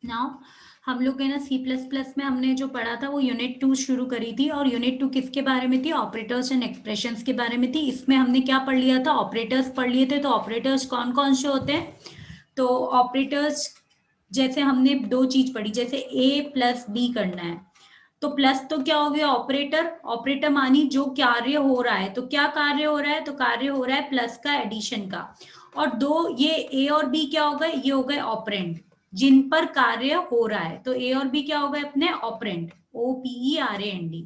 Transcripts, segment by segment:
Now हम लोग है ना सी प्लस प्लस में हमने जो पढ़ा था वो यूनिट 2 शुरू करी थी, और यूनिट 2 किसके बारे में थी? ऑपरेटर्स एंड एक्सप्रेशंस के बारे में थी। इसमें हमने क्या पढ़ लिया था? ऑपरेटर्स पढ़ लिए थे। तो ऑपरेटर्स कौन कौन से होते हैं? तो ऑपरेटर्स, जैसे हमने दो चीज पढ़ी, जैसे ए प्लस बी करना है तो प्लस तो क्या हो गया? ऑपरेटर। ऑपरेटर मानी जो कार्य हो रहा है, तो क्या कार्य हो रहा है? तो कार्य हो रहा है प्लस का, एडिशन का। और दो ये ए और बी क्या हो गए? ये हो गए ऑपरेंड, जिन पर कार्य हो रहा है। तो ए और बी क्या हो गए अपने? Operand, OPERAND।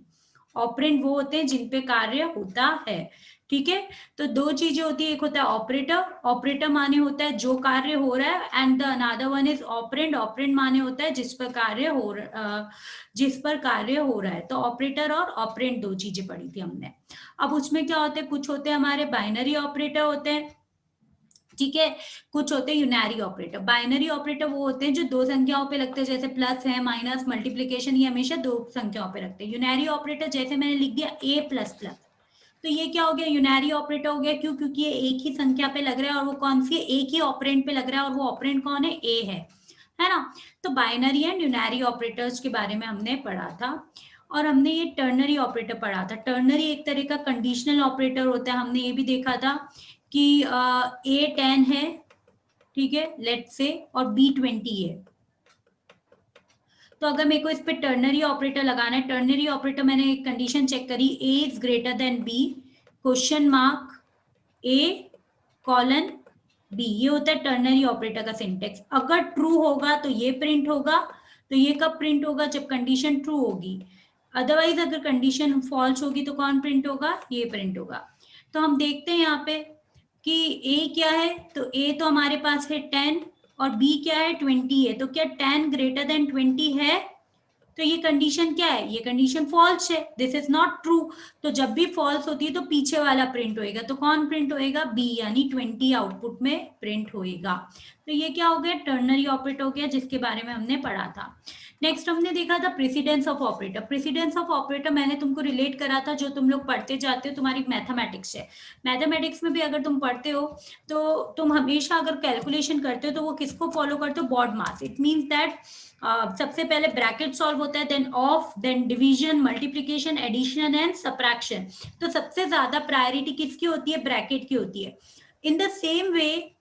ऑपरेंड वो होते हैं जिन पे कार्य होता है। ठीक है, तो दो चीजें होती है, एक होता है ऑपरेटर। ऑपरेटर माने होता है जो कार्य हो रहा है, and the another one is operand. Operand माने होता है जिस पर कार्य हो जिस पर कार्य हो रहा है। तो ऑपरेटर और ऑपरेंड दो चीजें पढ़ी थी हमने। अब उसमें क्या होते हैं? कुछ होते हैं हमारे बाइनरी ऑपरेटर होते हैं, ठीक है। कुछ होते हैं यूनरी ऑपरेटर। बाइनरी ऑपरेटर वो होते हैं जो दो संख्याओं पे लगते हैं, जैसे प्लस है, माइनस, मल्टीप्लीकेशन, ये हमेशा दो संख्याओं पे रखते हैं। यूनरी ऑपरेटर जैसे मैंने लिख दिया ए प्लस प्लस, तो ये क्या हो गया? यूनरी ऑपरेटर हो गया। क्यों? क्योंकि ये एक ही संख्या पे लग रहा है, और वो कौन सी है? एक ही ऑपरेंड पे लग रहा है, और वो ऑपरेंड कौन है? ए है ना। तो बाइनरी एंड यूनरी ऑपरेटर्स के बारे में हमने पढ़ा था। और हमने ये टर्नरी ऑपरेटर पढ़ा था। टर्नरी एक तरह का कंडीशनल ऑपरेटर होता है। हमने ये भी देखा था कि A10 है, ठीक है, लेट से, और B20 है। तो अगर मेरे को इस पे टर्नरी ऑपरेटर लगाना है, टर्नरी ऑपरेटर मैंने एक कंडीशन चेक करी, A is greater than B, question mark A colon B, ये होता है टर्नरी ऑपरेटर का सिंटेक्स। अगर ट्रू होगा तो ये प्रिंट होगा। तो ये कब प्रिंट होगा? जब कंडीशन ट्रू होगी। अदरवाइज अगर कंडीशन फॉल्स होगी तो कौन प्रिंट होगा? ये प्रिंट होगा। तो हम देखते हैं यहाँ पे कि A क्या है। तो A तो हमारे पास है 10, और B क्या है? 20 है। तो क्या 10 ग्रेटर देन 20 है? तो ये कंडीशन क्या है? ये कंडीशन फॉल्स है, दिस इज नॉट ट्रू। तो जब भी फॉल्स होती है तो पीछे वाला प्रिंट होएगा। तो कौन प्रिंट होएगा? बी, यानी 20 आउटपुट में प्रिंट होएगा। तो ये क्या हो गया? टर्नरी ऑपरेटर हो गया, जिसके बारे में हमने पढ़ा था। नेक्स्ट हमने देखा था precedence of operator. Precedence of operator मैंने तुमको रिलेट करा था, जो तुम लोग पढ़ते जाते हो, तुम्हारी मैथमेटिक्स है। मैथमेटिक्स में भी अगर तुम पढ़ते हो तो तुम हमेशा अगर कैलकुलेशन करते हो तो वो किसको फॉलो करते हो? BODMAS. It means that सबसे पहले ब्रैकेट सॉल्व होता है, then of, then division, multiplication, addition and subtraction. तो सबसे ज्यादा प्रायोरिटी किसकी होती है? ब्रैकेट की होती है। इन द सेम वे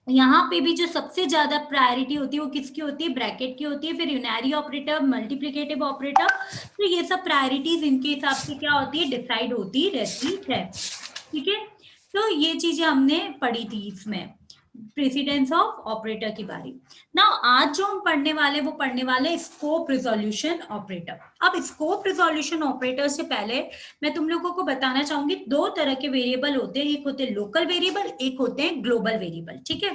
यहाँ पे भी जो सबसे ज्यादा प्रायोरिटी होती है वो किसकी होती है? ब्रैकेट की होती है। फिर यूनरी ऑपरेटर, मल्टीप्लिकेटिव ऑपरेटर, तो ये सब प्रायोरिटीज इनके हिसाब से क्या होती है? डिसाइड होती रहती है। ठीक है, तो ये चीजें हमने पढ़ी थी इसमें, प्रेसिडेंस ऑफ ऑपरेटर की बारी। ना आज जो हम पढ़ने वाले वो पढ़ने वाले स्कोप रिजोल्यूशन ऑपरेटर। अब स्कोप रिजोल्यूशन ऑपरेटर से पहले मैं तुम लोगों को बताना चाहूंगी, दो तरह के वेरिएबल होते हैं, एक होते हैं लोकल वेरिएबल, एक होते हैं ग्लोबल वेरिएबल। ठीक है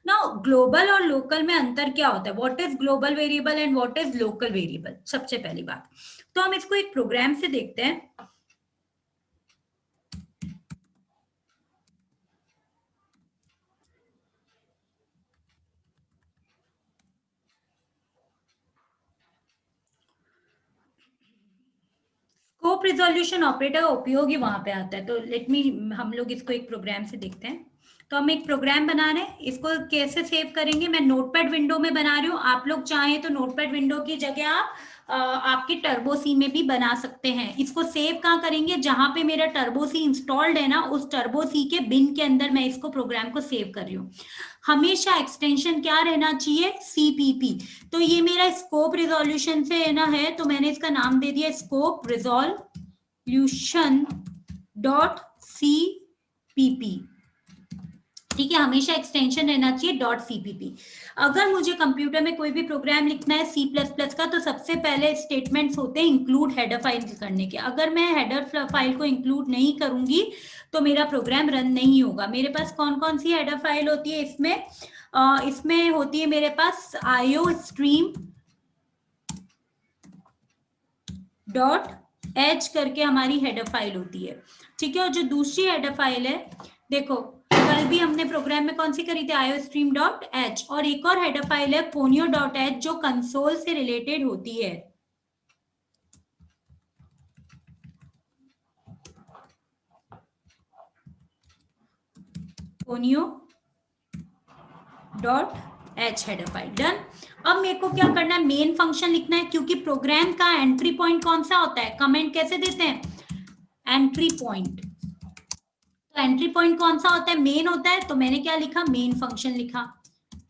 ना, ग्लोबल और लोकल में अंतर क्या होता है? What is global variable and what is local variable? सबसे पहली बात तो हम इसको एक प्रोग्राम से देखते हैं। स्कोप रिजोल्यूशन ऑपरेटर का उपयोग ही वहां पे आता है। तो लेट मी, हम लोग इसको एक प्रोग्राम से देखते हैं। तो हम एक प्रोग्राम बना रहे हैं, इसको कैसे सेव करेंगे? मैं नोटपैड विंडो में बना रही हूँ। आप लोग चाहें तो नोटपैड विंडो की जगह आप आपके टर्बो सी में भी बना सकते हैं। इसको सेव कहाँ करेंगे? जहां पे मेरा टर्बो सी इंस्टॉल्ड है ना, उस टर्बो सी के बिन के अंदर मैं इसको प्रोग्राम को सेव कर रही हूँ। हमेशा एक्सटेंशन क्या रहना चाहिए? CPP। तो ये मेरा स्कोप रिजोल्यूशन से है ना, है तो मैंने इसका नाम दे दिया स्कोप रिजोल्यूशन .cpp। ठीक है, हमेशा एक्सटेंशन रहना चाहिए .cpp। अगर मुझे कंप्यूटर में कोई भी प्रोग्राम लिखना है C++ का, तो सबसे पहले स्टेटमेंट्स होते हैं इंक्लूड हेडर फाइल करने के। अगर मैं हेडर फाइल को इंक्लूड नहीं करूंगी तो मेरा प्रोग्राम रन नहीं होगा। मेरे पास कौन कौन सी हेडर फाइल होती है इसमें? इसमें होती है मेरे पास iostream .h करके हमारी हेडर फाइल होती है। ठीक है, और जो दूसरी हेडर फाइल है, देखो कल भी हमने प्रोग्राम में कौन सी करी थी? iostream.h। और एक और हेडर फाइल है ponyo.h जो कंसोल से रिलेटेड होती है। ponyo.h H header file. Done. अब मेरे को क्या करना है, मेन फंक्शन लिखना है, क्योंकि प्रोग्राम का एंट्री पॉइंट कौन सा होता है, कमेंट कैसे देते हैं, एंट्री पॉइंट। तो एंट्री पॉइंट कौन सा होता है, मेन होता है, तो मैंने क्या लिखा, मेन फंक्शन लिखा।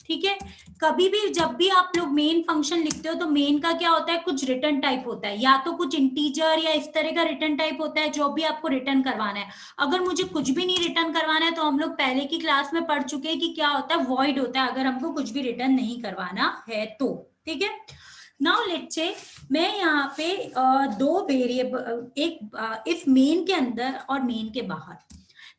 ठीक है, कभी भी जब भी आप लोग मेन फंक्शन लिखते हो तो मेन का क्या होता है, कुछ रिटर्न टाइप होता है, या तो कुछ इंटीजर या इस तरह का रिटर्न टाइप होता है जो भी आपको रिटर्न करवाना है। अगर मुझे कुछ भी नहीं रिटर्न करवाना है तो हम लोग पहले की क्लास में पढ़ चुके हैं कि क्या होता है, वॉइड होता है, अगर हमको कुछ भी रिटर्न नहीं करवाना है तो। ठीक है, नाउ लेट्स से मैं यहाँ पे दो वेरिएबल, एक इस मेन के अंदर और मेन के बाहर,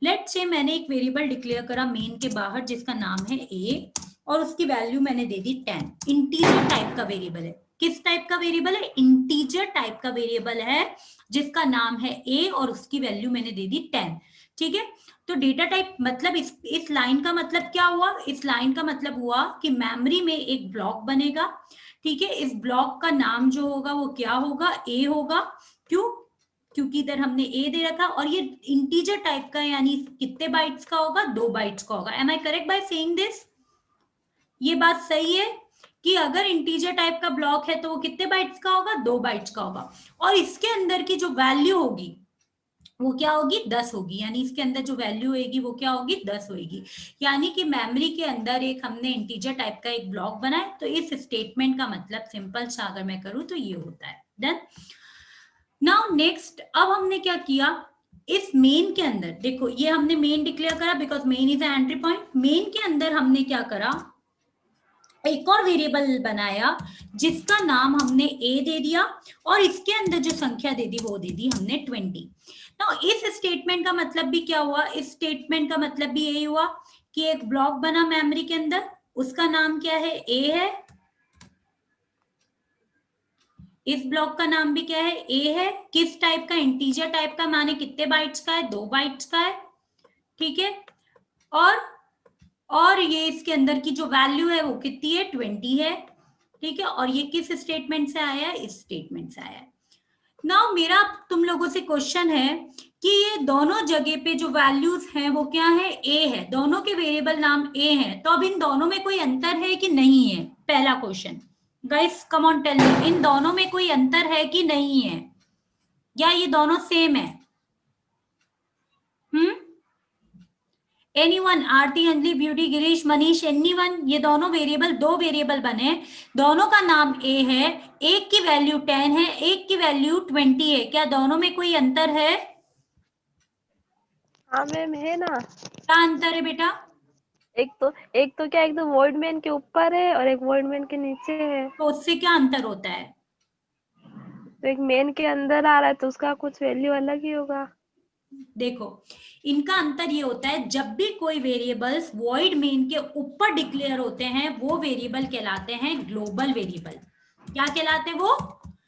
लेट्स से मैंने एक वेरिएबल डिक्लेयर करा मेन के बाहर जिसका नाम है ए, और उसकी वैल्यू मैंने दे दी 10। इंटीजर टाइप का वेरिएबल है। किस टाइप का वेरिएबल है, इंटीजर टाइप का वेरिएबल है जिसका नाम है ए और उसकी वैल्यू मैंने दे दी 10। ठीक है, तो डेटा टाइप मतलब इस लाइन का मतलब क्या हुआ, इस लाइन का मतलब हुआ कि मेमोरी में एक ब्लॉक बनेगा। ठीक है, इस ब्लॉक का नाम जो होगा वो क्या होगा, ए होगा। क्यों, क्योंकि इधर हमने ए दे रखा, और ये इंटीजर टाइप का यानी कितने बाइट्स का होगा, 2 बाइट्स का होगा। Am I correct by saying this, ये बात सही है कि अगर इंटीजर टाइप का ब्लॉक है तो वो कितने बाइट्स का होगा, 2 बाइट्स का होगा, और इसके अंदर की जो वैल्यू होगी वो क्या होगी, 10 होगी, यानी इसके अंदर जो वैल्यू होगी वो क्या होगी, 10 होगी। यानी कि मेमोरी के अंदर एक हमने इंटीजर टाइप का एक ब्लॉक बनाया, तो इस स्टेटमेंट का मतलब सिंपल सा अगर मैं करूं तो ये होता है। डन। नाउ नेक्स्ट, अब हमने क्या किया, इस मेन के अंदर देखो, ये हमने मेन डिक्लेयर करा because main is entry point. Main के अंदर हमने क्या करा, एक और वेरिएबल बनाया जिसका नाम हमने ए दे दिया, और इसके अंदर जो संख्या दे दी वो दे दी हमने 20। नाउ इस स्टेटमेंट का मतलब भी क्या हुआ, इस स्टेटमेंट का मतलब भी यही हुआ कि एक ब्लॉक बना मेमोरी के अंदर, उसका नाम क्या है, ए है। इस ब्लॉक का नाम भी क्या है, ए है। किस टाइप का, इंटीजर टाइप का, माने कितने बाइट्स का है, 2 बाइट्स का है। ठीक है, और ये इसके अंदर की जो वैल्यू है वो कितनी है, 20 है। ठीक है, और ये किस स्टेटमेंट से आया है, इस स्टेटमेंट से आया है। नाउ मेरा तुम लोगों से क्वेश्चन है कि ये दोनों जगह पे जो वैल्यूज हैं वो क्या है, ए है, दोनों के वेरिएबल नाम ए हैं, तो अब इन दोनों में कोई अंतर है कि नहीं है, पहला question. Guys come on tell me, इन दोनों में कोई अंतर है कि नहीं है, या ये दोनों सेम है। एनीवन, आरती, अंजलि, ब्यूटी, गिरीश, मनीष, एनीवन, ये दोनों वेरिएबल, 2 वेरिएबल बने, दोनों का नाम ए है, एक की वैल्यू 10 है, एक की वैल्यू 20 है, क्या दोनों में कोई अंतर है? हाँ मैम है ना। क्या अंतर है बेटा? एक तो क्या एकदम वॉइड मैन के ऊपर है और एक वॉइड मैन के नीचे है। तो उससे क्या अंतर होता है? तो एक मेन के अंदर आ रहा है तो उसका कुछ वैल्यू अलग ही होगा। देखो, इनका अंतर ये होता है, जब भी कोई वेरिएबल्स वॉइड मेन के ऊपर डिक्लेयर होते हैं वो वेरिएबल कहलाते हैं ग्लोबल वेरिएबल। क्या कहलाते हैं वो?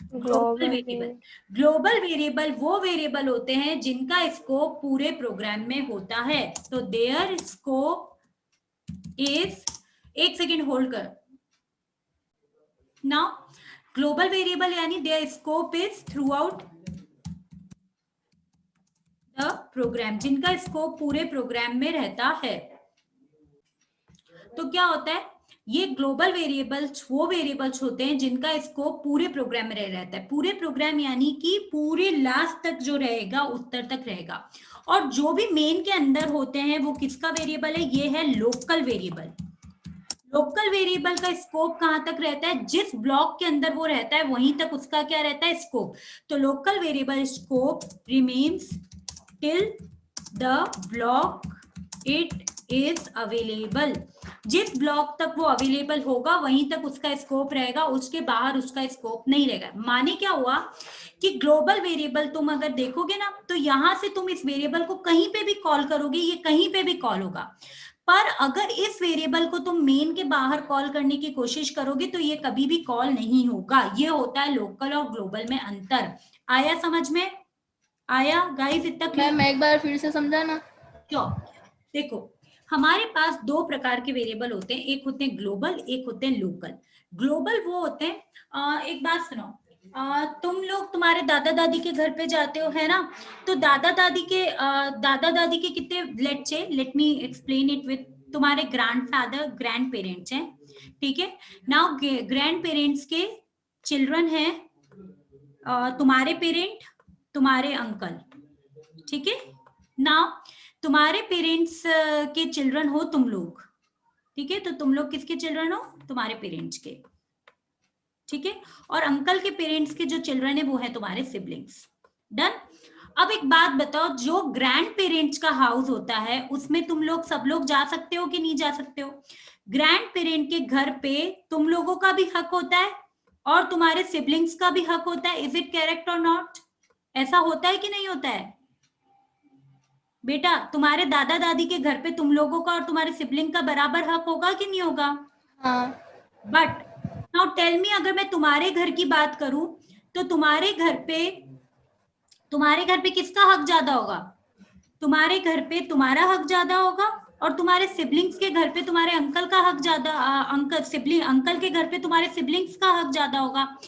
Global global variable. Global variable वो वेरिएबल होते हैं जिनका स्कोप पूरे प्रोग्राम में होता है, तो देयर स्कोप इज, एक सेकेंड होल्ड कर। नाउ ग्लोबल वेरिएबल यानी there scope is throughout the program, जिनका स्कोप पूरे प्रोग्राम में रहता है। तो क्या होता है, ये ग्लोबल वेरिएबल्स वो वेरिएबल्स होते हैं जिनका स्कोप पूरे प्रोग्राम में रहता है। पूरे प्रोग्राम यानी कि पूरे लास्ट तक जो रहेगा, उत्तर तक रहेगा। और जो भी मेन के अंदर होते हैं वो किसका वेरिएबल है, ये है लोकल वेरिएबल। लोकल वेरिएबल का स्कोप कहां तक रहता है, जिस ब्लॉक के अंदर वो रहता है वहीं तक उसका क्या रहता है, स्कोप। तो local variable scope remains till the block it is available. जिस ब्लॉक तक वो अवेलेबल होगा वहीं तक उसका स्कोप रहेगा, उसके बाहर उसका स्कोप नहीं रहेगा। माने क्या हुआ कि ग्लोबल वेरिएबल तुम अगर देखोगे ना तो यहां से तुम इस वेरिएबल को कहीं पे भी कॉल करोगे, ये कहीं पे भी कॉल होगा। पर अगर इस वेरिएबल को तुम मेन के बाहर कॉल करने की कोशिश करोगे तो ये कभी भी कॉल नहीं होगा। ये होता है लोकल और ग्लोबल में अंतर। आया समझ में? आया गाइस? इतना क्लियर? मैम एक बार फिर से समझाना। क्यों? देखो, हमारे पास 2 प्रकार के वेरिएबल होते हैं, एक होते हैं ग्लोबल, एक होते हैं लोकल। ग्लोबल वो होते हैं, एक बात सुनो, तुम लोग तुम्हारे दादा दादी के घर पे जाते हो, है ना? तो दादा दादी के कितने, let me explain it with, तुम्हारे ग्रैंडफादर ग्रैंड पेरेंट्स हैं, ठीक है। नाउ ग्रैंड पेरेंट्स के चिल्ड्रन है तुम्हारे पेरेंट, तुम्हारे अंकल, ठीक है। नाउ तुम्हारे पेरेंट्स के चिल्ड्रन हो तुम लोग, ठीक है। तो तुम लोग किसके चिल्ड्रन हो? तुम्हारे पेरेंट्स के, ठीक है। और अंकल के पेरेंट्स के जो चिल्ड्रन है वो है तुम्हारे सिबलिंग्स। डन। अब एक बात बताओ, जो ग्रैंड पेरेंट्स का हाउस होता है उसमें तुम लोग सब लोग जा सकते हो कि नहीं जा सकते हो? ग्रैंड पेरेंट के घर पे तुम लोगों का भी हक होता है और तुम्हारे सिबलिंग्स का भी हक होता है। इज इट करेक्ट और नॉट? ऐसा होता है कि नहीं होता है? बेटा तुम्हारे दादा दादी के घर पे तुम लोगों का और तुम्हारे सिबलिंग का बराबर हक होगा कि नहीं होगा? हाँ। बट नाउ टेल मी, अगर मैं तुम्हारे घर की बात करूं तो तुम्हारे घर पे किसका हक ज्यादा होगा? तुम्हारे घर पे तुम्हारा हक ज्यादा होगा और तुम्हारे सिबलिंग्स के घर पे तुम्हारे अंकल का हक ज्यादा, अंकल के घर पे तुम्हारे सिबलिंग्स का हक ज्यादा होगा।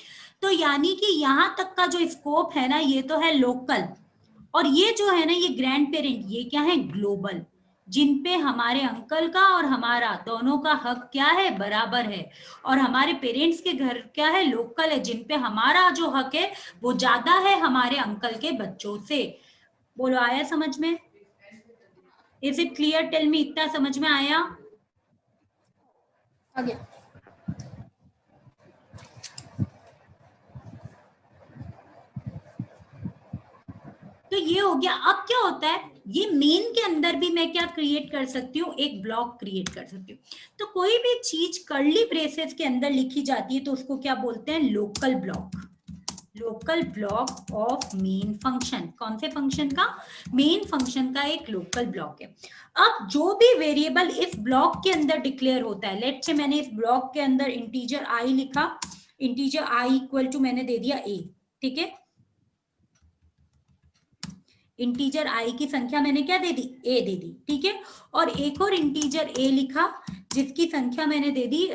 तो यानी कि यहां तक का जो स्कोप है ना, ये तो है लोकल, और ये जो है ना ये ग्रैंड पेरेंट, ये क्या है? ग्लोबल, जिन पे हमारे अंकल का और हमारा दोनों का हक क्या है? बराबर है। और हमारे पेरेंट्स के घर क्या है? लोकल है, जिन पे हमारा जो हक है वो ज्यादा है हमारे अंकल के बच्चों से। बोलो, आया समझ में? Is it clear? Tell me, इतना समझ में आया? आगे। तो ये हो गया। अब क्या होता है, ये मेन के अंदर भी मैं क्या क्रिएट कर सकती हूँ? एक ब्लॉक क्रिएट कर सकती हूँ। तो कोई भी चीज कर्ली ब्रेसेस के अंदर लिखी जाती है तो उसको क्या बोलते हैं? Local block. Local block of main function. कौन से फंक्शन का? मेन फंक्शन का एक लोकल ब्लॉक है। अब जो भी वेरिएबल इस ब्लॉक के अंदर डिक्लेयर होता है, लेट्स से मैंने इस ब्लॉक के अंदर इंटीजर आई लिखा, इंटीजर आई इक्वल टू मैंने दे दिया ए, ठीक है। इंटीजर आई की संख्या मैंने क्या दे दी? ए दे दी, ठीक है। और एक और इंटीजर ए लिखा जिसकी संख्या मैंने दे दी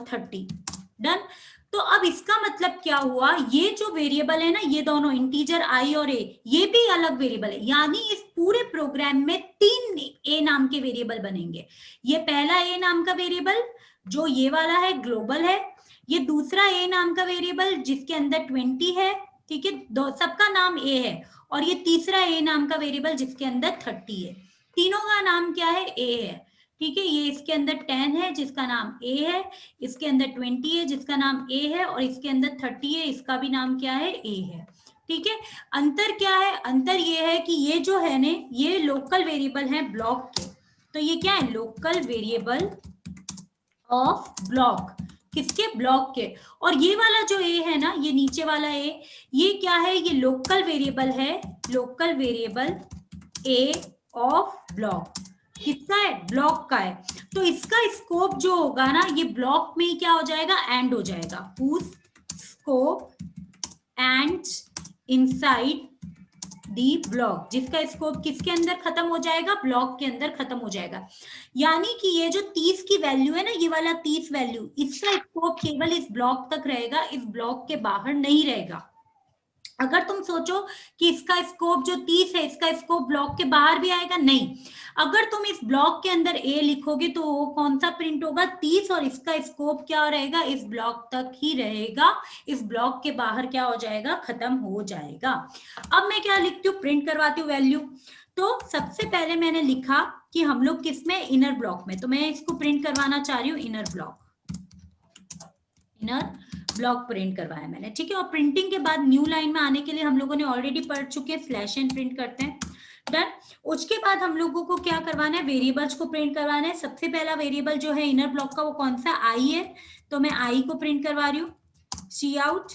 30। डन। तो अब इसका मतलब क्या हुआ? ये जो वेरिएबल है ना, ये दोनों इंटीजर आई और ए, ये भी अलग वेरिएबल है। यानी इस पूरे प्रोग्राम में 3 ए नाम के वेरिएबल बनेंगे। ये पहला ए नाम का वेरिएबल जो ये वाला है, ग्लोबल है। ये दूसरा ए नाम का वेरिएबल जिसके अंदर 20 है, ठीक है, सबका नाम ए है। और ये तीसरा ए नाम का वेरिएबल जिसके अंदर 30 है। तीनों का नाम क्या है? ए है, ठीक है। ये इसके अंदर 10 है जिसका नाम ए है, इसके अंदर 20 है जिसका नाम ए है, और इसके अंदर 30 है, इसका भी नाम क्या है? ए है, ठीक है। अंतर क्या है? अंतर ये है कि ये जो है ने, ये लोकल वेरिएबल है ब्लॉक के। तो ये क्या है? Local variable of block. किसके? ब्लॉक के। और ये वाला जो ए है ना, ये नीचे वाला ए, ये क्या है? ये लोकल वेरिएबल है, local variable A of block. किसका है? ब्लॉक का है। तो इसका स्कोप जो होगा ना, ये ब्लॉक में ही क्या हो जाएगा? एंड हो जाएगा। whose scope ends inside the block, जिसका स्कोप किसके अंदर खत्म हो जाएगा? ब्लॉक के अंदर खत्म हो जाएगा। यानी कि ये जो 30 की वैल्यू है ना, ये वाला 30 वैल्यू, इसका स्कोप केवल इस ब्लॉक तक रहेगा, इस ब्लॉक के बाहर नहीं रहेगा। अगर तुम सोचो कि इसका स्कोप जो 30 है, इसका स्कोप ब्लॉक के बाहर भी आएगा, नहीं। अगर तुम इस ब्लॉक के अंदर ए लिखोगे तो वो कौन सा प्रिंट होगा? 30, और इसका स्कोप क्या रहेगा? इस ब्लॉक तक ही रहेगा, इस ब्लॉक के बाहर क्या हो जाएगा? खत्म हो जाएगा। अब मैं क्या लिखती हूँ? प्रिंट करवाती हूँ वैल्यू। तो सबसे पहले मैंने लिखा कि हम लोग किस में? इनर ब्लॉक में। तो मैं इसको प्रिंट करवाना चाह रही हूँ inner block, inner block print करवाया मैंने, ठीक है। और प्रिंटिंग के बाद न्यू लाइन में आने के लिए हम लोगों ने ऑलरेडी पढ़ चुके हैं, स्लैश एन प्रिंट करते हैं। डन। उसके बाद हम लोगों को क्या करवाना है? वेरिएबल्स को प्रिंट करवाना है। सबसे पहला वेरिएबल जो है इनर ब्लॉक का वो कौन सा? आई है। तो मैं आई को प्रिंट करवा रही हूँ। C out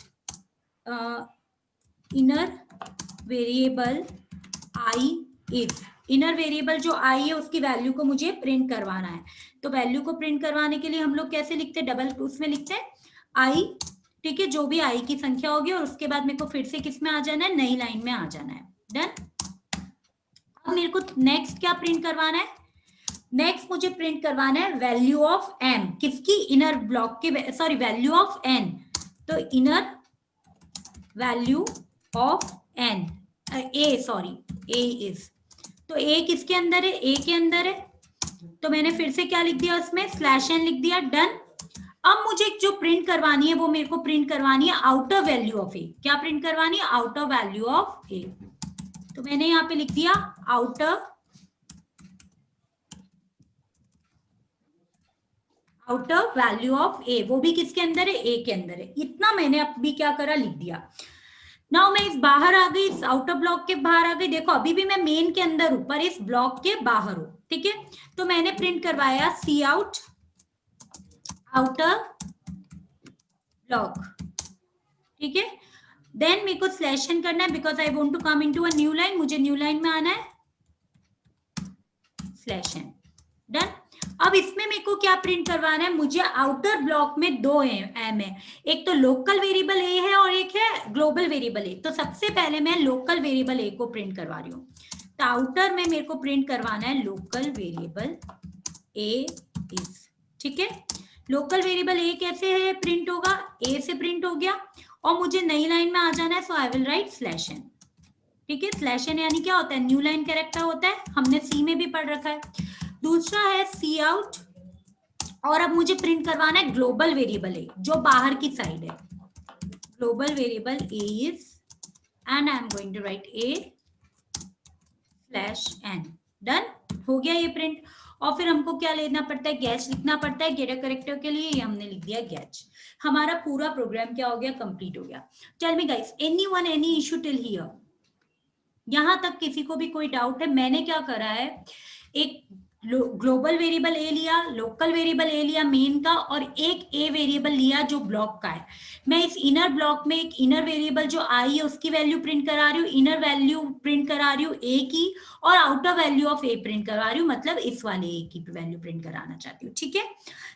inner variable I if. Inner variable जो आई है उसकी वैल्यू को मुझे प्रिंट करवाना है। तो वैल्यू को प्रिंट करवाने के लिए हम लोग कैसे लिखते हैं? डबल उसमें लिखते हैं आई, ठीक है, जो भी आई की संख्या होगी, और उसके बाद मेरे को फिर से किस में आ जाना है? नई लाइन में आ जाना है। डन। अब मेरे को नेक्स्ट क्या प्रिंट करवाना है? नेक्स्ट मुझे प्रिंट करवाना है वैल्यू ऑफ एम। किसकी? इनर ब्लॉक के, सॉरी, वैल्यू ऑफ एन। तो inner value of N, A, sorry, A is. तो ए किसके अंदर है? ए के अंदर है। तो मैंने फिर से क्या लिख दिया उसमें? स्लैश एन लिख दिया। डन। अब मुझे जो प्रिंट करवानी है वो मेरे को प्रिंट करवानी है आउटर वैल्यू ऑफ ए। क्या प्रिंट करवानी है? आउटर वैल्यू ऑफ ए। तो मैंने यहाँ पे लिख दिया आउटर वैल्यू ऑफ ए। वो भी किसके अंदर है? ए के अंदर है। इतना मैंने अभी क्या करा, लिख दिया। नाउ मैं इस बाहर आ गई, इस आउटर ब्लॉक के बाहर आ गई। देखो अभी भी मैं मेन के अंदर हूं पर इस ब्लॉक के बाहर हूं, ठीक है। तो मैंने प्रिंट करवाया सी आउट आउटर ब्लॉक, ठीक है। देन मेरे को स्लैश एन करना है because I want to come into a new line. मुझे न्यू लाइन में आना है, स्लैश एन। डन। अब इसमें मेरे को क्या प्रिंट करवाना है? मुझे आउटर ब्लॉक में दो एम है, एक तो लोकल वेरिएबल ए है और एक है ग्लोबल वेरिएबल ए। तो सबसे पहले मैं लोकल वेरिएबल ए को प्रिंट करवा रही हूँ। तो आउटर में मेरे को प्रिंट करवाना है लोकल वेरिएबल ए इज, ठीक है। लोकल वेरिएबल ए कैसे है प्रिंट होगा? ए से प्रिंट हो गया और मुझे नई लाइन में आ जाना है, so I will write slash N, ठीक है। स्लैश एन यानी क्या होता है? न्यू लाइन कैरेक्टर होता है, हमने सी में भी पढ़ रखा है। दूसरा है सी आउट, और अब मुझे प्रिंट करवाना है ग्लोबल वेरिएबल ए जो बाहर की साइड है। Global variable A is, and I am going to write A slash N. Done हो गया ये प्रिंट। और फिर हमको क्या लेना पड़ता है? गैच लिखना पड़ता है गेटर करेक्टर के लिए, ये हमने लिख दिया गैच। हमारा पूरा प्रोग्राम क्या हो गया? कंप्लीट हो गया। Tell me guys, anyone any issue till here? यहां तक किसी को भी कोई डाउट है? मैंने क्या करा है, एक ग्लोबल वेरिएबल ए लिया, लोकल वेरिएबल ए लिया मेन का, और एक ए वेरिएबल लिया जो ब्लॉक का है। मैं इस इनर ब्लॉक में एक इनर वेरिएबल जो आई है उसकी वैल्यू प्रिंट करा रही हूँ, इनर वैल्यू प्रिंट करा रही हूँ ए की, और outer value of A print करा रही हूँ, मतलब इस वाले ए की वैल्यू प्रिंट कराना चाहती हूँ, ठीक है।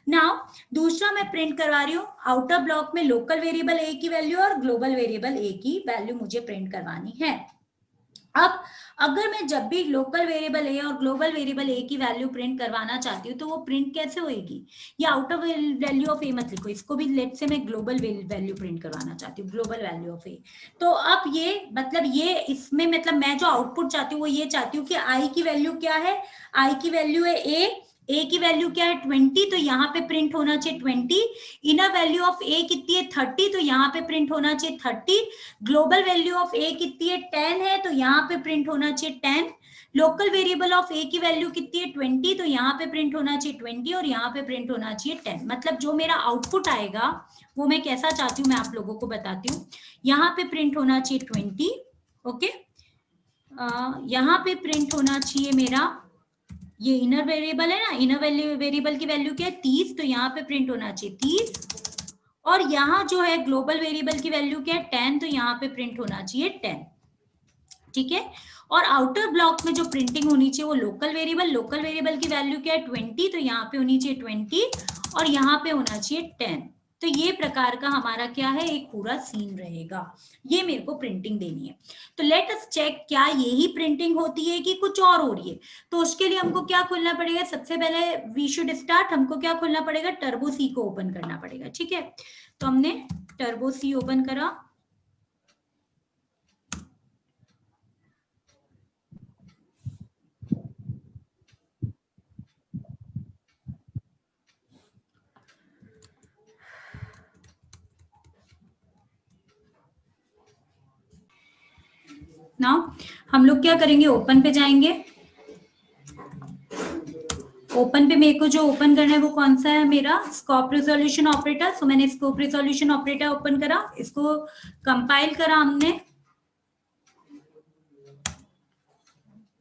नाउ दूसरा मैं प्रिंट करवा रही हूँ आउटर ब्लॉक में लोकल वेरिएबल ए की वैल्यू और ग्लोबल वेरिएबल ए की वैल्यू मुझे प्रिंट करवानी है। अब अगर मैं जब भी लोकल वेरिएबल ए और ग्लोबल वेरिएबल ए की वैल्यू प्रिंट करवाना चाहती हूँ तो वो प्रिंट कैसे होएगी? ये आउटर वैल्यू ऑफ ए मत लिखो, इसको भी लेट से मैं ग्लोबल वैल्यू प्रिंट करवाना चाहती हूँ, ग्लोबल वैल्यू ऑफ ए। तो अब ये मतलब ये इसमें मतलब मैं जो आउटपुट चाहती हूँ वो ये चाहती हूँ कि आई की वैल्यू क्या है? आई की वैल्यू है ए की वैल्यू क्या है? 20, तो यहाँ पे प्रिंट होना चाहिए 20। इनर वैल्यू ऑफ ए कितनी है? 30, तो यहाँ पे प्रिंट होना चाहिए 30। ग्लोबल वैल्यू ऑफ ए कितनी है? 10 है, तो यहाँ पे प्रिंट होना चाहिए 10। लोकल वेरिएबल ऑफ ए की वैल्यू कितनी है? 20, तो यहाँ पे प्रिंट होना चाहिए 20 और यहाँ पे प्रिंट होना चाहिए 10। मतलब जो मेरा आउटपुट आएगा वो मैं कैसा चाहती हूँ मैं आप लोगों को बताती हूँ। यहाँ पे प्रिंट होना चाहिए 20, ओके। यहाँ पे प्रिंट होना चाहिए मेरा, ये इनर वेरिएबल है ना, इनर वेरिएबल की वैल्यू क्या है? 30, तो यहाँ पे प्रिंट होना चाहिए 30। और यहाँ जो है ग्लोबल वेरिएबल की वैल्यू क्या है? 10, तो यहाँ पे प्रिंट होना चाहिए 10, ठीक है। और आउटर ब्लॉक में जो प्रिंटिंग होनी चाहिए वो लोकल वेरिएबल की वैल्यू क्या है? 20, तो यहाँ पे होनी चाहिए 20 और यहाँ पे होना चाहिए 10। तो ये प्रकार का हमारा क्या है, एक पूरा सीन रहेगा। ये मेरे को प्रिंटिंग देनी है। तो लेट अस चेक क्या यही प्रिंटिंग होती है कि कुछ और हो रही है। तो उसके लिए हमको क्या खोलना पड़ेगा? सबसे पहले वी शुड स्टार्ट, हमको क्या खोलना पड़ेगा? टर्बो सी को ओपन करना पड़ेगा, ठीक है। तो हमने टर्बो सी ओपन करा। नाउ हम लोग क्या करेंगे? ओपन पे जाएंगे। ओपन पे मेरे को जो ओपन करना है वो कौन सा है? मेरा स्कोप रिजोल्यूशन ऑपरेटर। सो मैंने स्कोप रिजोल्यूशन ऑपरेटर ओपन करा, इसको कंपाइल करा हमने।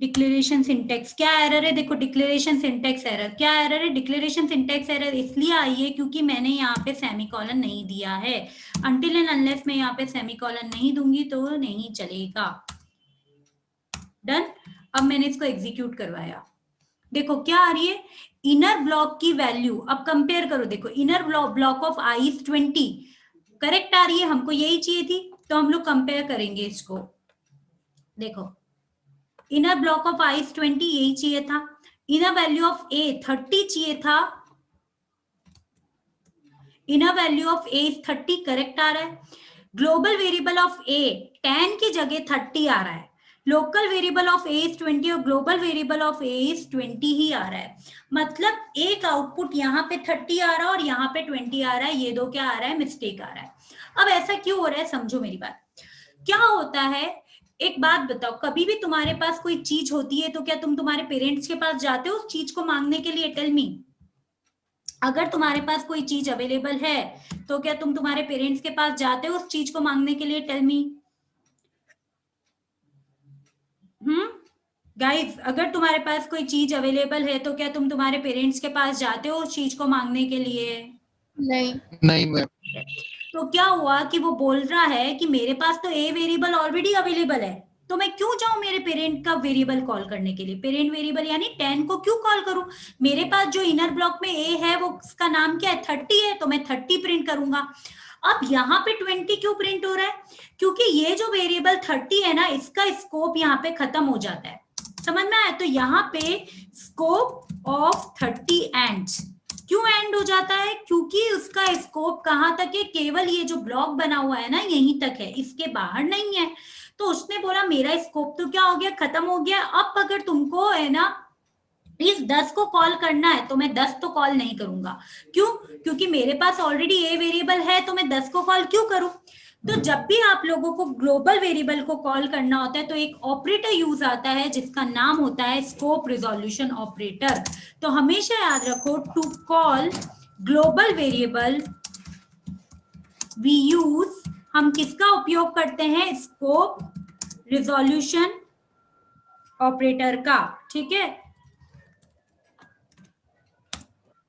डिक्लेरेशन सिंटेक्स क्या एरर है? देखो डिक्लेरेशन सिंटेक्स एरर। क्या एरर है? डिक्लेरेशन सिंटेक्स एरर इसलिए आई है क्योंकि मैंने यहाँ पे सेमीकोलन नहीं दिया है। अनटिल एंड अनलेस मैं यहाँ पे सेमीकोलन नहीं दूंगी तो नहीं चलेगा। डन। अब मैंने इसको एग्जीक्यूट करवाया। देखो क्या आ रही है? इनर ब्लॉक की वैल्यू। अब कंपेयर करो, देखो inner block of I is 20 correct आ रही है, हमको यही चाहिए थी। तो हम लोग कंपेयर करेंगे इसको। देखो inner block of I is 20 यही चाहिए था। इनर वैल्यू ऑफ ए 30 चाहिए था। Inner value of A is 30 correct आ रहा है। ग्लोबल वेरिएबल ऑफ ए 10 की जगह 30 आ रहा है। Local variable of A is 20 और global variable of A is 20 ही आ रहा है, मतलब एक आउटपुट यहाँ पे 30 आ रहा है और यहाँ पे 20 आ रहा है, ये दो क्या आ रहा है, मिस्टेक आ रहा है। अब ऐसा क्यों हो रहा है, समझो मेरी बात। क्या होता है, एक बात बताओ, कभी भी तुम्हारे पास कोई चीज होती है तो क्या तुम तुम्हारे पेरेंट्स के पास जाते हो उस चीज को मांगने के लिए? Tell me. अगर तुम्हारे पास कोई चीज अवेलेबल है तो क्या तुम तुम्हारे पेरेंट्स के पास जाते हो उस चीज को मांगने के लिए? Tell me. गाइस, अगर तुम्हारे पास कोई चीज अवेलेबल है तो क्या तुम तुम्हारे पेरेंट्स के पास जाते हो उस चीज को मांगने के लिए? नहीं नहीं मैम। तो क्या हुआ कि वो बोल रहा है कि मेरे पास तो ए वेरिएबल ऑलरेडी अवेलेबल है, तो मैं क्यों जाऊं मेरे पेरेंट का वेरिएबल कॉल करने के लिए? पेरेंट वेरिएबल यानी 10 को क्यों कॉल करूं? मेरे पास जो इनर ब्लॉक में ए है वो उसका नाम क्या है, 30 है, तो मैं 30 प्रिंट करूंगा। अब यहाँ पे 20 क्यों प्रिंट हो रहा है? क्योंकि ये जो वेरिएबल 30 है ना, इसका स्कोप यहाँ पे खत्म हो जाता है। समझ में आया? तो यहाँ पे स्कोप ऑफ 30 एंड्स। क्यों एंड हो जाता है? क्योंकि उसका स्कोप कहां तक है, केवल ये जो ब्लॉक बना हुआ है ना यहीं तक है, इसके बाहर नहीं है। तो उसने बोला मेरा स्कोप तो क्या हो गया, खत्म हो गया। अब अगर तुमको है ना इस 10 को कॉल करना है तो मैं 10 तो कॉल नहीं करूंगा। क्यों? क्योंकि मेरे पास ऑलरेडी ए वेरिएबल है, तो मैं 10 को कॉल क्यों करूं? तो जब भी आप लोगों को ग्लोबल वेरिएबल को कॉल करना होता है तो एक ऑपरेटर यूज आता है जिसका नाम होता है स्कोप रिजोल्यूशन ऑपरेटर। तो हमेशा याद रखो, to call global variable we use, हम किसका उपयोग करते हैं, स्कोप रिजोल्यूशन ऑपरेटर का। ठीक है,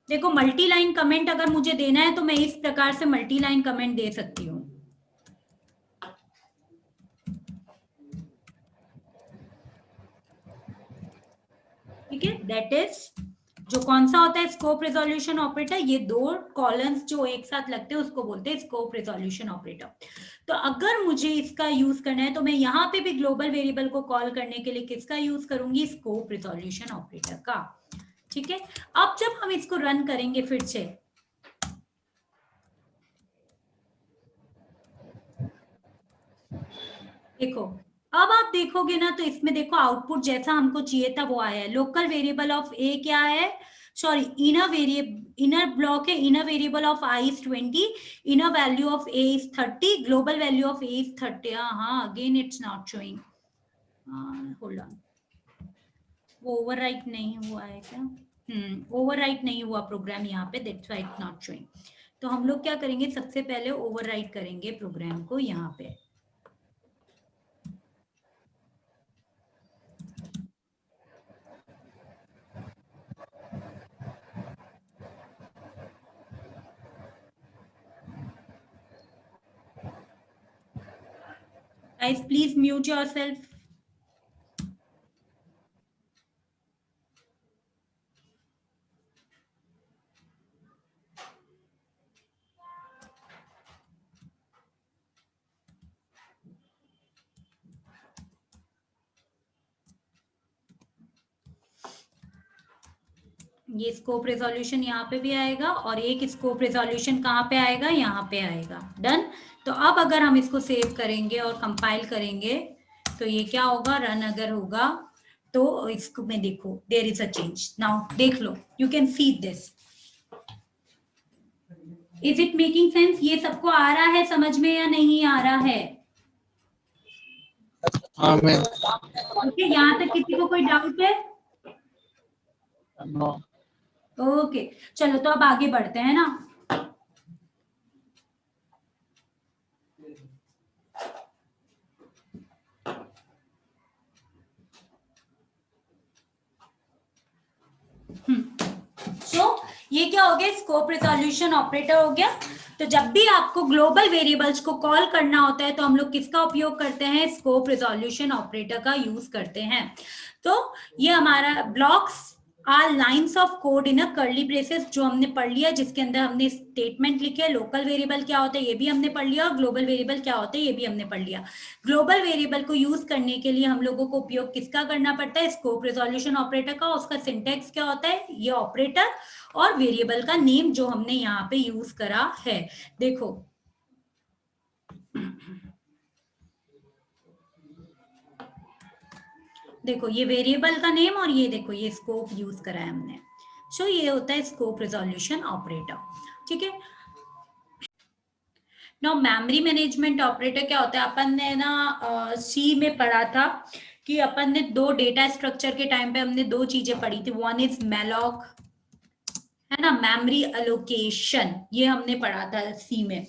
देखो मल्टी लाइन कमेंट अगर मुझे देना है तो मैं इस प्रकार से मल्टी लाइन कमेंट दे सकती हूँ। ठीक है, दैट इज जो कौन सा होता है स्कोप रिजोल्यूशन ऑपरेटर, ये दो कॉलम्स जो एक साथ लगते हैं उसको बोलते हैं स्कोप रिजोल्यूशन ऑपरेटर। तो अगर मुझे इसका यूज करना है तो मैं यहाँ पे भी ग्लोबल वेरिएबल को कॉल करने के लिए किसका यूज करूंगी, स्कोप रिजोल्यूशन ऑपरेटर का। ठीक है, अब जब हम इसको रन करेंगे फिर से, देखो अब आप देखोगे ना तो इसमें देखो आउटपुट जैसा हमको चाहिए था वो आया है। लोकल वेरिएबल ऑफ ए क्या है, sorry inner variable, inner block है, inner variable of I is 20, inner value of A is 30, global value of A is 30। हाँ, again it's not showing, hold on, वो ओवरराइट नहीं हुआ है क्या? Overwrite नहीं हुआ प्रोग्राम यहाँ पे, that's why it's not showing. तो हम लोग क्या करेंगे, सबसे पहले ओवरराइट करेंगे प्रोग्राम को यहाँ पे। Guys, please mute yourself. ये स्कोप रेजोल्यूशन यहाँ पे भी आएगा और एक स्कोप रेजोल्यूशन कहाँ पे आएगा, यहाँ पे आएगा। डन। तो अब अगर हम इसको सेव करेंगे और कंपाइल करेंगे तो ये क्या होगा, रन अगर होगा तो इसको में देखो there is a change. Now देख लो, you can see this. Is it making sense? ये सबको आ रहा है समझ में या नहीं आ रहा है? हाँ मैम। ओके, यहाँ तक किसी को कोई डाउट है? नो। ओके, चलो तो अब आगे बढ़ते हैं ना। ये क्या हो गया, स्कोप रिजोल्यूशन ऑपरेटर हो गया। तो जब भी आपको ग्लोबल वेरिएबल्स को कॉल करना होता है तो हम लोग किसका उपयोग करते हैं, स्कोप रिजोल्यूशन ऑपरेटर का यूज करते हैं। तो ये हमारा blocks are lines of code in a curly braces, जो हमने पढ़ लिया, जिसके अंदर हमने स्टेटमेंट लिखे। लोकल वेरिएबल क्या होता है ये भी हमने पढ़ लिया और ग्लोबल वेरिएबल क्या होता है ये भी हमने पढ़ लिया। ग्लोबल वेरिएबल को यूज करने के लिए हम लोगों को उपयोग किसका करना पड़ता है, स्कोप रिजोल्यूशन ऑपरेटर का। उसका सिंटेक्स क्या होता है, ये ऑपरेटर और वेरिएबल का नेम जो हमने यहाँ पे यूज करा है। देखो देखो ये वेरिएबल का नेम और ये देखो ये स्कोप यूज करा है हमने। सो ये होता है स्कोप रिजोल्यूशन ऑपरेटर, ठीक है। नाउ मेमोरी मैनेजमेंट ऑपरेटर क्या होता है, अपन ने ना सी में पढ़ा था कि अपन ने दो डेटा स्ट्रक्चर के टाइम पे हमने दो चीजें पढ़ी थी, वन इज मैलॉक, है ना, मेमोरी अलोकेशन, ये हमने पढ़ा था सी में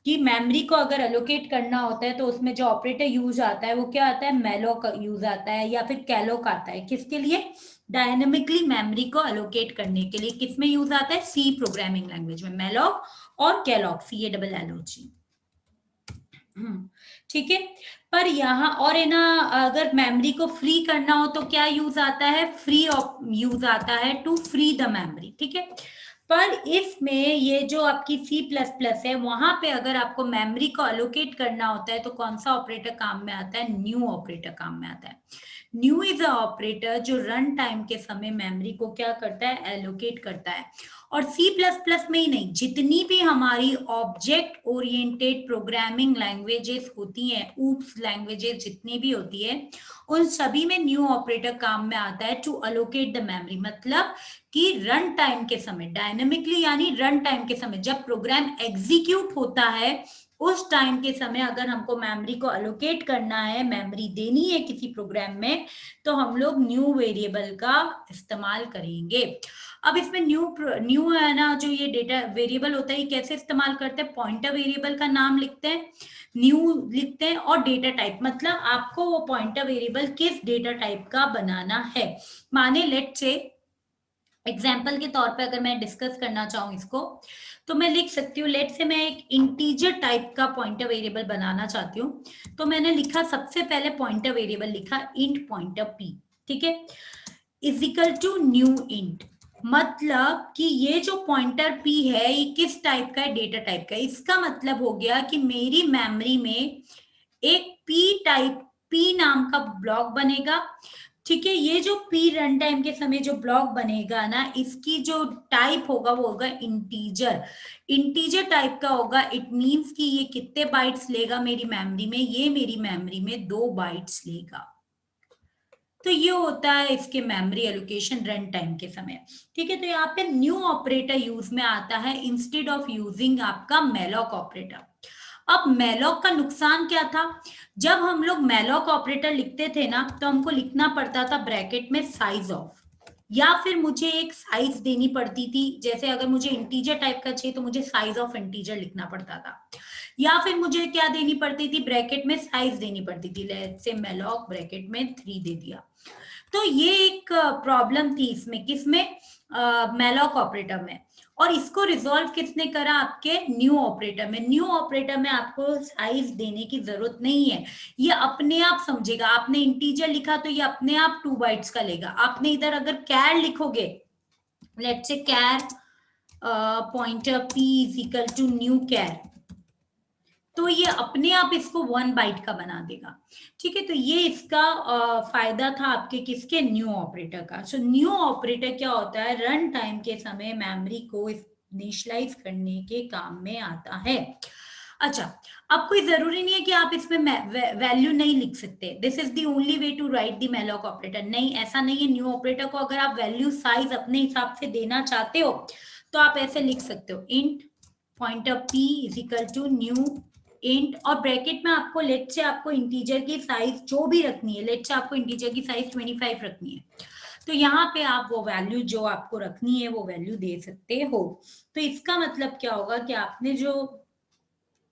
कि मेमोरी को अगर अलोकेट करना होता है तो उसमें जो ऑपरेटर यूज आता है वो क्या आता है, मैलॉक यूज आता है या फिर कैलोक आता है। किसके लिए, डायनेमिकली मेमोरी को अलोकेट करने के लिए। किसमें यूज आता है, सी प्रोग्रामिंग लैंग्वेज में, मैलॉक और कैलॉक, CALLOG, ठीक है। पर यहाँ और है ना, अगर मेमोरी को फ्री करना हो तो क्या यूज आता है, फ्री यूज आता है, टू फ्री द मेमोरी, ठीक है। पर इसमें ये जो आपकी C++ है वहां पे अगर आपको मेमोरी को अलोकेट करना होता है तो कौन सा ऑपरेटर काम में आता है, न्यू ऑपरेटर काम में आता है। न्यू इज अ ऑपरेटर जो रन टाइम के समय मेमोरी को क्या करता है, एलोकेट करता है। और C++ में ही नहीं, जितनी भी हमारी ऑब्जेक्ट ओरिएंटेड प्रोग्रामिंग लैंग्वेजेस होती हैं, ऊप्स लैंग्वेजेस जितनी भी होती है, उन सभी में न्यू ऑपरेटर काम में आता है टू अलोकेट द मेमोरी। मतलब कि रन टाइम के समय, डायनेमिकली यानी रन टाइम के समय जब प्रोग्राम एग्जीक्यूट होता है उस टाइम के समय अगर हमको मेमोरी को अलोकेट करना है, मेमोरी देनी है किसी प्रोग्राम में, तो हम लोग न्यू वेरिएबल का इस्तेमाल करेंगे। अब इसमें न्यू है ना, जो ये डेटा वेरिएबल होता है, ये कैसे इस्तेमाल करते हैं, पॉइंटर वेरिएबल का नाम लिखते हैं, न्यू लिखते हैं और डेटा टाइप, मतलब आपको वो पॉइंटर वेरिएबल किस डेटा टाइप का बनाना है। माने लेट से एग्जाम्पल के तौर पे अगर मैं डिस्कस करना चाहूँ इसको, तो मैं लिख सकती हूँ, लेट से मैं एक इंटीजर टाइप का पॉइंटर वेरिएबल बनाना चाहती हूँ। तो मैंने लिखा, सबसे पहले पॉइंटर वेरिएबल लिखा इंट पॉइंटर p, ठीक है, is equal to new int. मतलब कि ये जो पॉइंटर p है ये किस टाइप का है, डेटा टाइप का है। इसका मतलब हो गया कि मेरी मेमोरी में एक p नाम का ब्लॉक बनेगा, ठीक है। ये जो p रन टाइम के समय जो ब्लॉक बनेगा ना, इसकी जो टाइप होगा वो होगा इंटीजर, इंटीजर टाइप का होगा। इट मींस कि ये कितने बाइट्स लेगा मेरी मेमोरी में, ये मेरी मेमोरी में 2 बाइट्स लेगा। तो ये होता है इसके मेमोरी एलोकेशन रन टाइम के समय, ठीक है। तो यहाँ पे न्यू ऑपरेटर यूज में आता है इंस्टेड ऑफ यूजिंग आपका मैलॉक ऑपरेटर। अब मैलॉक का नुकसान क्या था, जब हम लोग मैलॉक ऑपरेटर लिखते थे ना तो हमको लिखना पड़ता था ब्रैकेट में साइज ऑफ, या फिर मुझे एक साइज देनी पड़ती थी, जैसे अगर मुझे इंटीजर टाइप का चाहिए तो मुझे साइज ऑफ इंटीजर लिखना पड़ता था, या फिर मुझे क्या देनी पड़ती थी, ब्रैकेट में साइज देनी पड़ती थी, लेट्स से मैलॉक ब्रैकेट में 3 दे दिया। तो ये एक प्रॉब्लम थी इसमें, किसमें, मैलॉक ऑपरेटर में। और इसको रिजॉल्व किसने करा, आपके न्यू ऑपरेटर में। न्यू ऑपरेटर में आपको साइज देने की जरूरत नहीं है, ये अपने आप समझेगा। आपने इंटीजर लिखा तो ये अपने आप 2 बाइट्स का लेगा। आपने इधर अगर कैर लिखोगे, let's say char pointer p is equal to new char, तो ये अपने आप इसको 1 बाइट का बना देगा, ठीक है। तो ये इसका फायदा था आपके किसके, न्यू ऑपरेटर का। सो न्यू ऑपरेटर क्या होता है, रन टाइम के समय मेमोरी को इनिशियलाइज करने के काम में आता है। अच्छा, अब कोई जरूरी नहीं है कि आप इसमें वैल्यू नहीं लिख सकते, this is the only way to write the malloc operator. नहीं, ऐसा नहीं है। न्यू ऑपरेटर को अगर आप वैल्यू साइज अपने हिसाब से देना चाहते हो तो आप ऐसे लिख सकते हो, int pointer p is equal to new int, और ब्रैकेट में आपको लेट से आपको इंटीजर की साइज जो भी रखनी है, लेट से आपको इंटीजर की साइज 25 रखनी है, तो यहाँ पे आप वो वैल्यू जो आपको रखनी है वो वैल्यू दे सकते हो। तो इसका मतलब क्या होगा कि आपने जो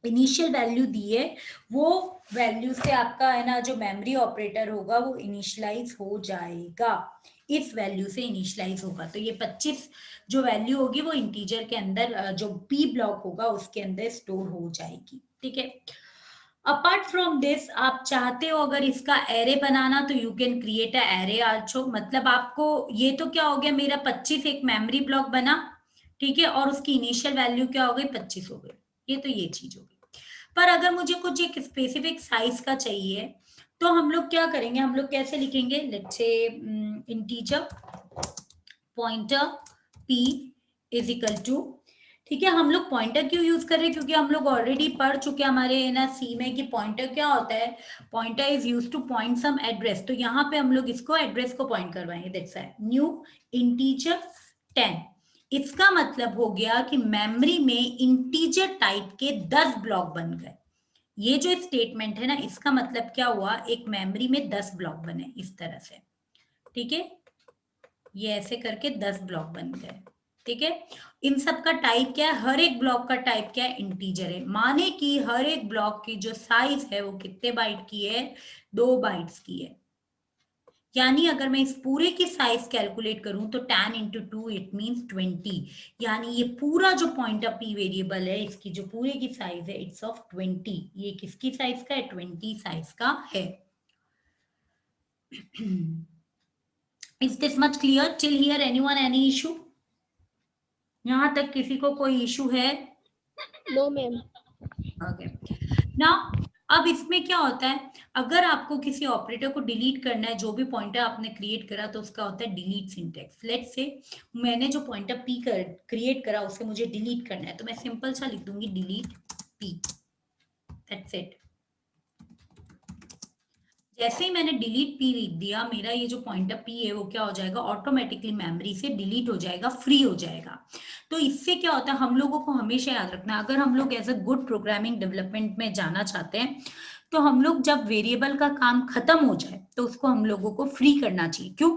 इनिशियल वैल्यू दी है वो वैल्यू से आपका है ना जो मेमोरी ऑपरेटर होगा वो इनिशियलाइज हो जाएगा, इस वैल्यू से इनिशियलाइज होगा। तो ये 25 जो वैल्यू होगी वो इंटीजर के अंदर जो p ब्लॉक होगा उसके अंदर स्टोर हो जाएगी, ठीक है। अपार्ट फ्रॉम दिस, आप चाहते हो अगर इसका एरे बनाना तो you can create a array also. मतलब आपको ये तो क्या हो गया, मेरा 25 एक मेमोरी ब्लॉक बना, ठीक है, और उसकी इनिशियल वैल्यू क्या हो गई, 25 हो गई। ये तो ये चीज होगी। पर अगर मुझे कुछ एक स्पेसिफिक साइज का चाहिए तो हम लोग क्या करेंगे, हम लोग कैसे लिखेंगे, let's say integer pointer p is equal to ठीक है, हम लोग पॉइंटर क्यों यूज कर रहे हैं, क्योंकि हम लोग ऑलरेडी पढ़ चुके हैं हमारे ना सी में कि पॉइंटर क्या होता है। Pointer is use to point some address, तो यहाँ पे हम लोग इसको एड्रेस को पॉइंट करवाएंगे। दैट्स व्हाई न्यू इंटीजर 10, इसका मतलब हो गया कि मेमोरी में इंटीजर टाइप के 10 ब्लॉक बन गए। ये जो स्टेटमेंट है ना, इसका मतलब क्या हुआ, एक मेमोरी में 10 ब्लॉक बने इस तरह से। ठीक है, ये ऐसे करके 10 ब्लॉक बन गए। ठीक है, इन सब का टाइप क्या है, हर एक ब्लॉक का टाइप क्या है, इंटीजर है। माने कि हर एक ब्लॉक की जो साइज है वो कितने बाइट की है, 2 बाइट्स की है। यानी अगर मैं इस पूरे की साइज कैलकुलेट करूं तो 10 इंटू 2 इट मीन्स 20। यानी ये पूरा जो पॉइंटर पी वेरिएबल है, इसकी जो पूरे की साइज है इट्स ऑफ 20। ये किसकी साइज का है, 20 साइज का है। Is this much clear till here? Anyone any issue? यहां तक किसी को कोई इशू है? No ma'am. ओके, नाउ अब इसमें क्या होता है, अगर आपको किसी ऑपरेटर को डिलीट करना है, जो भी पॉइंटर आपने क्रिएट करा, तो उसका होता है डिलीट सिंटेक्स। लेट्स से मैंने जो पॉइंटर पी क्रिएट करा उसे मुझे डिलीट करना है, तो मैं सिंपल सा लिख दूंगी डिलीट पी, दैट्स इट। जैसे ही मैंने डिलीट पी लिख दिया, मेरा ये जो पॉइंटर पी है वो क्या हो जाएगा, ऑटोमेटिकली मेमोरी से डिलीट हो जाएगा, फ्री हो जाएगा। तो इससे क्या होता है, हम लोगों को हमेशा याद रखना, अगर हम लोग as a good programming development में जाना चाहते हैं, तो हम लोग जब वेरिएबल का काम खत्म हो जाए तो उसको हम लोगों को फ्री करना चाहिए। क्यों?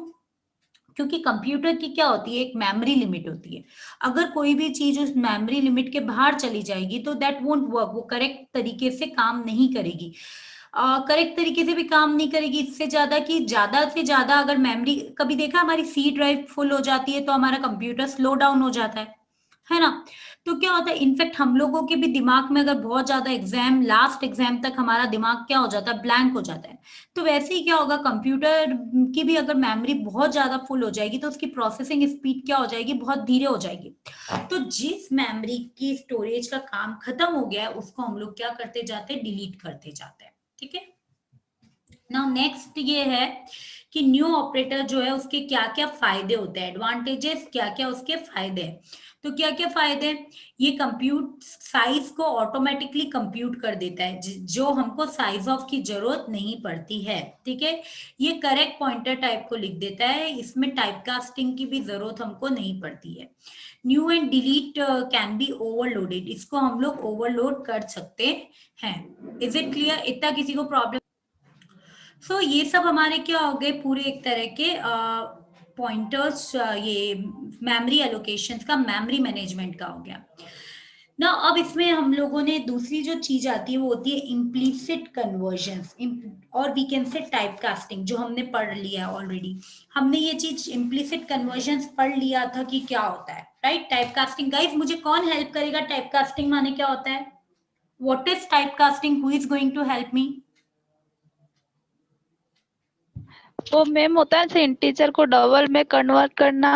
क्योंकि कंप्यूटर की क्या होती है, एक मेमोरी लिमिट होती है। अगर कोई भी चीज उस मेमोरी लिमिट के बाहर चली जाएगी तो दैट वोंट वर्क, वो करेक्ट तरीके से काम नहीं करेगी। करेक्ट तरीके से भी काम नहीं करेगी, इससे ज्यादा कि ज्यादा से ज्यादा अगर मेमोरी, कभी देखा हमारी सी ड्राइव फुल हो जाती है तो हमारा कंप्यूटर स्लो डाउन हो जाता है ना। तो क्या होता है, इनफैक्ट हम लोगों के भी दिमाग में अगर बहुत ज्यादा एग्जाम, लास्ट एग्जाम तक हमारा दिमाग क्या हो जाता है, ब्लैंक हो जाता है। तो वैसे ही क्या होगा, कंप्यूटर की भी अगर मेमोरी बहुत ज्यादा फुल हो जाएगी तो उसकी प्रोसेसिंग स्पीड क्या हो जाएगी, बहुत धीरे हो जाएगी। तो जिस मेमोरी की स्टोरेज का काम खत्म हो गया है उसको हम लोग क्या करते जाते हैं, डिलीट करते जाते हैं। ठीक है, नाउ नेक्स्ट ये है कि न्यू ऑपरेटर जो है उसके क्या क्या फायदे होते हैं, एडवांटेजेस क्या क्या उसके फायदे हैं। तो क्या क्या फायदे हैं, ये कंप्यूट साइज को ऑटोमेटिकली कंप्यूट कर देता है, जो हमको साइज ऑफ की जरूरत नहीं पड़ती है। ठीक है, ये करेक्ट पॉइंटर टाइप को लिख देता है, इसमें टाइप कास्टिंग की भी जरूरत हमको नहीं पड़ती है। New and delete can be overloaded, इसको हम लोग ओवरलोड कर सकते हैं। Is it clear? इतना किसी को प्रॉब्लम? सो ये सब हमारे क्या हो गए, पूरे एक तरह के पॉइंटर्स, ये मेमोरी एलोकेशन का, मेमोरी मैनेजमेंट का हो गया ना। अब इसमें हम लोगों ने दूसरी जो चीज आती है वो होती है इम्प्लीसिट कन्वर्जंस, और we can say type casting, जो हमने पढ़ लिया ऑलरेडी। हमने ये चीज इम्प्लीसिट कन्वर्जंस पढ़ लिया था कि क्या होता है, राइट? टाइप कास्टिंग, गाइस मुझे कौन हेल्प करेगा, टाइप कास्टिंग माने क्या होता है, what is type casting, who is going to help me? वो मैम होता है इंटीजर को डबल में कन्वर्ट करना।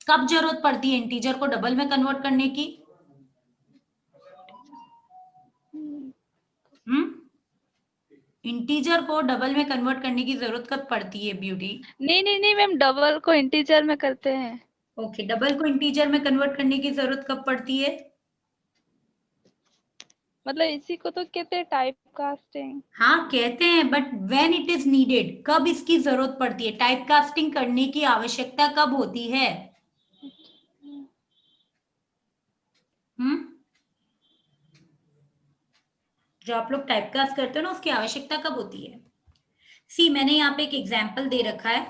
कब जरूरत पड़ती है इंटीजर को डबल में कन्वर्ट करने की? इंटीजर को डबल में कन्वर्ट करने की जरूरत कब पड़ती है ब्यूटी? नहीं नहीं नहीं मैम, डबल को इंटीजर में करते हैं। ओके, डबल को इंटीजर में कन्वर्ट करने की जरूरत कब पड़ती है? मतलब इसी को तो कहते हैं टाइप कास्टिंग। हाँ कहते हैं, but when it is needed, कब इसकी जरूरत पड़ती है, टाइप कास्टिंग करने की आवश्यकता कब होती है? हम्म, जो आप लोग टाइप कास्ट करते हो ना, उसकी आवश्यकता कब होती है? सी, मैंने यहाँ पे एक एग्जाम्पल दे रखा है,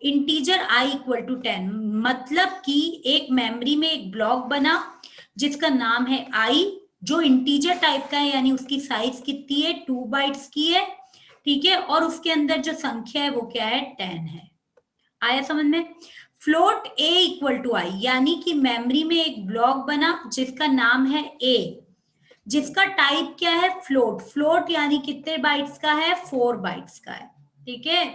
इंटीजर आई इक्वल टू 10, मतलब कि एक मेमोरी में एक ब्लॉक बना जिसका नाम है आई, जो इंटीजर टाइप का है, यानी उसकी साइज कितनी है, 2 बाइट्स की है। ठीक है, और उसके अंदर जो संख्या है वो क्या है, 10 है। आया समझ में? फ्लोट ए इक्वल टू आई, यानी कि मेमोरी में एक ब्लॉक बना जिसका नाम है ए, जिसका टाइप क्या है, फ्लोट। फ्लोट यानी कितने बाइट्स का है, 4 बाइट्स का है। ठीक है,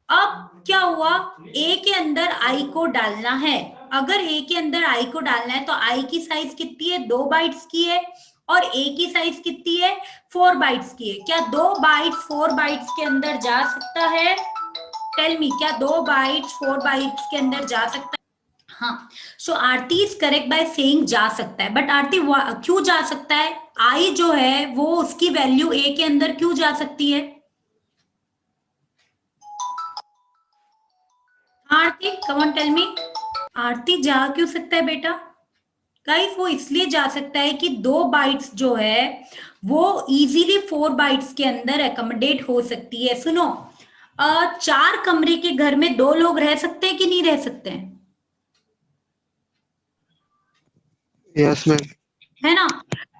अब क्या हुआ, ए के अंदर आई को डालना है। अगर ए के अंदर आई को डालना है तो आई की साइज कितनी है, 2 बाइट्स की है, और ए की साइज कितनी है, 4 बाइट्स की है। क्या 2 बाइट्स 4 बाइट्स के अंदर जा सकता है? टेल मी, क्या 2 बाइट्स 4 बाइट्स के अंदर जा सकता है? हाँ, सो आरती इज करेक्ट बाय सेइंग जा सकता है, बट आरती क्यों जा सकता है? आई जो है वो उसकी वैल्यू ए के अंदर क्यों जा सकती है? आरती कम ऑन टेल मी, आरती जा क्यों सकता है बेटा? गाइस वो इसलिए जा सकता है कि 2 बाइट्स जो है वो इजीली 4 बाइट्स के अंदर एकोमोडेट हो सकती है। सुनो, 4 कमरे के घर में 2 लोग रह सकते हैं कि नहीं रह सकते हैं? Yes ma'am. है ना?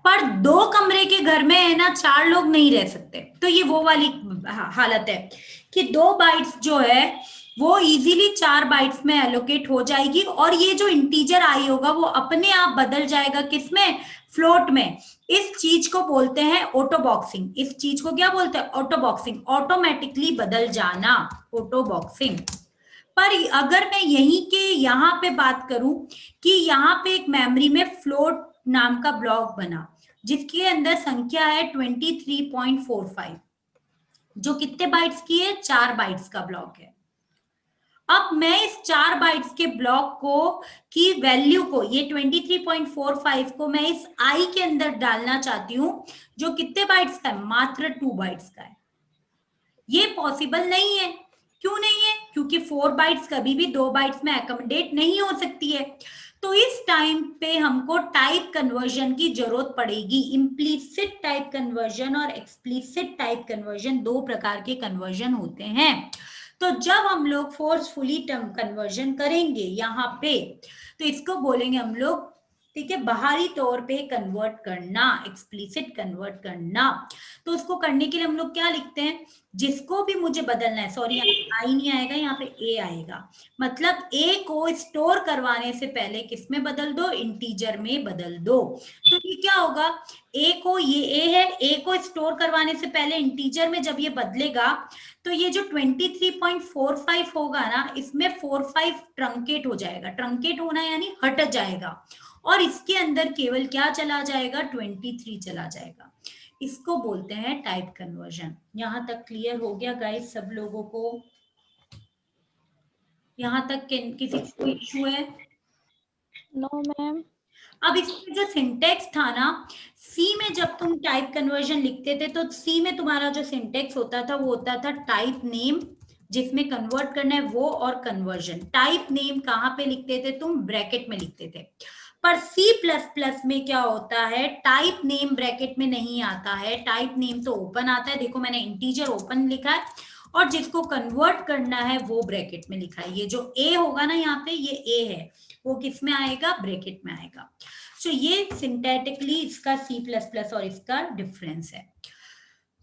पर 2 कमरे के घर में है ना 4 लोग नहीं रह सकते। तो ये वो वाली हालत है कि 2 बाइट्स जो है वो इजीली 4 बाइट्स में एलोकेट हो जाएगी, और ये जो इंटीजर आई होगा वो अपने आप बदल जाएगा किसमें? फ्लोट में। इस चीज को बोलते हैं ऑटो बॉक्सिंग। इस चीज को क्या बोलते हैं? ऑटो बॉक्सिंग, ऑटोमेटिकली बदल जाना, ऑटो बॉक्सिंग। पर अगर मैं यहीं के यहाँ पे बात करूं कि यहाँ पे एक मेमोरी में फ्लोट नाम का ब्लॉक बना जिसके अंदर संख्या है 23.45, जो कितने बाइट्स की है? 4 बाइट्स का ब्लॉक है। अब मैं इस 4 बाइट्स के ब्लॉक को की वैल्यू को, ये 23.45 को मैं इस आई के अंदर डालना चाहती हूं जो कितने बाइट्स का है? मात्र 2 बाइट्स का है। ये पॉसिबल नहीं है। क्यों नहीं है? क्योंकि 4 बाइट्स कभी भी 2 बाइट्स में एकोमोडेट नहीं हो सकती है। तो इस टाइम पे हमको टाइप कन्वर्जन की जरूरत पड़ेगी। इम्प्लीसिट टाइप कन्वर्जन और एक्सप्लिसिट टाइप कन्वर्जन 2 प्रकार के कन्वर्जन होते हैं। तो जब हम लोग फोर्सफुली टर्म कन्वर्जन करेंगे यहाँ पे, तो इसको बोलेंगे हम लोग, ठीक है, बाहरी तौर पे कन्वर्ट करना, एक्सप्लिसिट कन्वर्ट करना। तो उसको करने के लिए हम लोग क्या लिखते हैं? जिसको भी मुझे बदलना है, सॉरी आई नहीं आएगा, यहाँ पे ए आएगा। मतलब ए को स्टोर करवाने से पहले किसमें बदल दो? इंटीजर में बदल दो। तो ये क्या होगा? ए को, ये ए है, ए को स्टोर करवाने से पहले इंटीजर में जब ये बदलेगा तो ये जो 23.45 होगा ना, इसमें 45 ट्रंकेट हो जाएगा। ट्रंकेट होना यानी हट जाएगा, और इसके अंदर केवल क्या चला जाएगा? 23 चला जाएगा। इसको बोलते हैं टाइप कन्वर्जन। यहां तक क्लियर हो गया गाइस सब लोगों को? यहां तक किसी को कोई इशू है? No ma'am. अब इसमें जो सिंटेक्स था ना, सी में जब तुम टाइप कन्वर्जन लिखते थे तो सी में तुम्हारा जो सिंटेक्स होता था वो होता था टाइप नेम, जिसमें कन्वर्ट करना है वो, और कन्वर्जन। टाइप नेम कहाँ पे लिखते थे तुम? ब्रैकेट में लिखते थे। पर C++ में क्या होता है? टाइप नेम ब्रैकेट में नहीं आता है, टाइप नेम तो ओपन आता है। देखो मैंने इंटीजर ओपन लिखा है, और जिसको कन्वर्ट करना है वो ब्रैकेट में लिखा है। ये जो ए होगा ना यहाँ पे, ये ए है, वो किस में आएगा? ब्रैकेट में आएगा। सो ये सिंटैटिकली इसका C++ और इसका डिफरेंस है।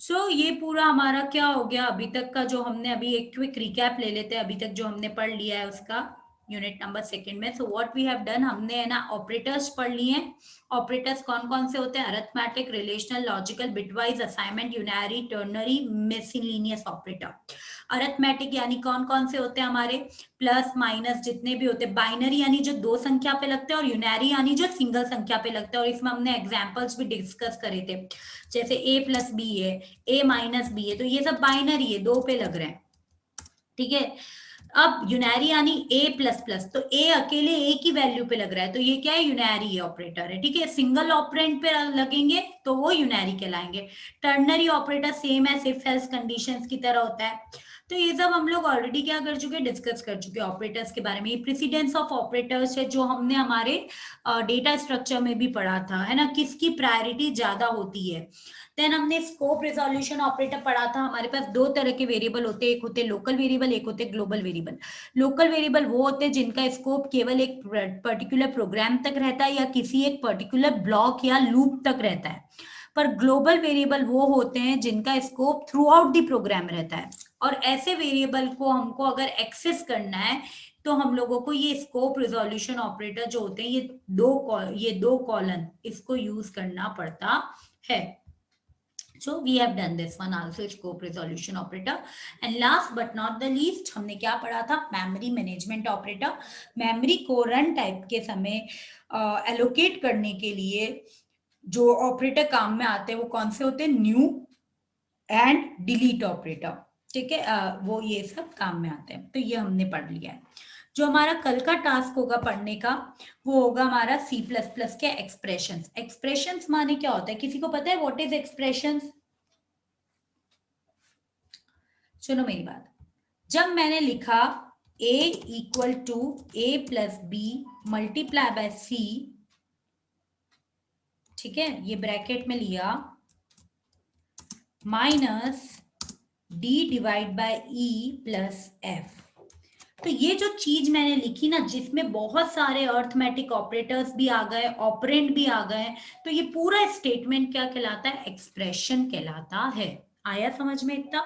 सो ये पूरा हमारा क्या हो गया अभी तक का, जो हमने अभी एक क्विक रिकैप ले लेते हैं अभी तक जो हमने पढ़ लिया है उसका, यूनिट नंबर 2 में। So what we have done, हमने है ना ऑपरेटर्स पढ़ लिए हैं। ऑपरेटर्स कौन कौन से होते हैं? Arithmetic, relational, logical, bitwise, assignment, unary, ternary, miscellaneous operator. Arithmetic यानी कौन कौन से होते हैं हमारे? प्लस माइनस जितने भी होते हैं। बाइनरी यानी जो 2 संख्या पे लगते हैं, और यूनरी यानी जो सिंगल संख्या पे लगते हैं। और इसमें हमने एग्जाम्पल्स भी डिस्कस करे थे, जैसे a+b है, a-b है, तो ये सब बाइनरी है, 2 पे लग रहे हैं, ठीक है। अब यूनरी यानी a++, तो a अकेले a की वैल्यू पे लग रहा है, तो ये क्या है? यूनरी ऑपरेटर है, ठीक है। सिंगल ऑपरेंड पे लगेंगे तो वो यूनरी कहलाएंगे। टर्नरी ऑपरेटर सेम है, इफ एल्स कंडीशंस की तरह होता है। तो ये सब हम लोग ऑलरेडी क्या कर चुके हैं? डिस्कस कर चुके हैं ऑपरेटर्स के बारे में। ये प्रेसिडेंस ऑफ ऑपरेटर्स है जो हमने हमारे डेटा स्ट्रक्चर में भी पढ़ा था, है ना, किसकी प्रायोरिटी ज्यादा होती है। देन हमने स्कोप रिजोल्यूशन ऑपरेटर पढ़ा था। हमारे पास 2 तरह के वेरिएबल होते हैं, एक होते लोकल वेरिएबल, एक होते ग्लोबल वेरिएबल। लोकल वेरिएबल वो होते हैं जिनका स्कोप केवल एक पर्टिकुलर प्रोग्राम तक रहता है या किसी एक पर्टिकुलर ब्लॉक या लूप तक रहता है। पर ग्लोबल वेरिएबल वो होते हैं जिनका scope throughout the program रहता है। और ऐसे वेरिएबल को हमको अगर एक्सेस करना है तो हम लोगों को ये स्कोप रिजोल्यूशन ऑपरेटर जो होते हैं, ये दो कॉलन, इसको यूज करना पड़ता है। So we have done this one also, scope resolution operator. And last but not the least, हमने क्या पढ़ा था? Memory management operator. मेमोरी को रन टाइप के समय एलोकेट करने के लिए जो ऑपरेटर काम में आते हैं वो कौन से होते हैं? न्यू एंड डिलीट ऑपरेटर, ठीक है। वो ये सब काम में आते हैं, तो ये हमने पढ़ लिया है। जो हमारा कल का टास्क होगा पढ़ने का वो होगा हमारा C++ के एक्सप्रेशंस। एक्सप्रेशंस माने क्या होता है, किसी को पता है व्हाट इज एक्सप्रेशंस? सुनो मेरी बात, जब मैंने लिखा a equal to a plus B multiply by c, ठीक है, ये ब्रैकेट में लिया, minus d divide by e plus f, तो ये जो चीज मैंने लिखी ना, जिसमें बहुत सारे अर्थमेटिक ऑपरेटर्स भी आ गए, ऑपरेंड भी आ गए, तो ये पूरा स्टेटमेंट क्या कहलाता है? एक्सप्रेशन कहलाता है। आया समझ में इतना?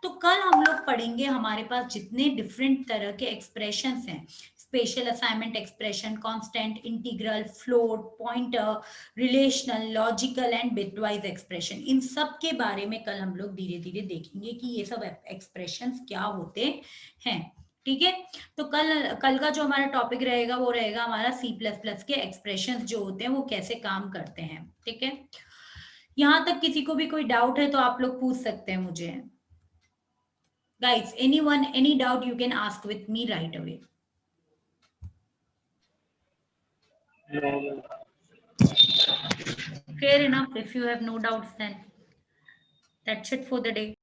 तो कल हम लोग पढ़ेंगे, हमारे पास जितने डिफरेंट तरह के एक्सप्रेशंस हैं, special assignment expression, constant, integral, float, pointer, relational, logical and bitwise expression, इन सब के बारे में कल हम लोग धीरे धीरे देखेंगे कि ये सब एक्सप्रेशंस क्या होते हैं। ठीक है, तो कल का जो हमारा टॉपिक रहेगा वो रहेगा हमारा C++ के एक्सप्रेशंस जो होते हैं वो कैसे काम करते हैं। ठीक है, यहां तक किसी को भी कोई डाउट है तो आप लोग पूछ सकते हैं मुझे। Guys, anyone, any doubt you can ask with me right away. Fair enough. If you have no doubts, then that's it for the day.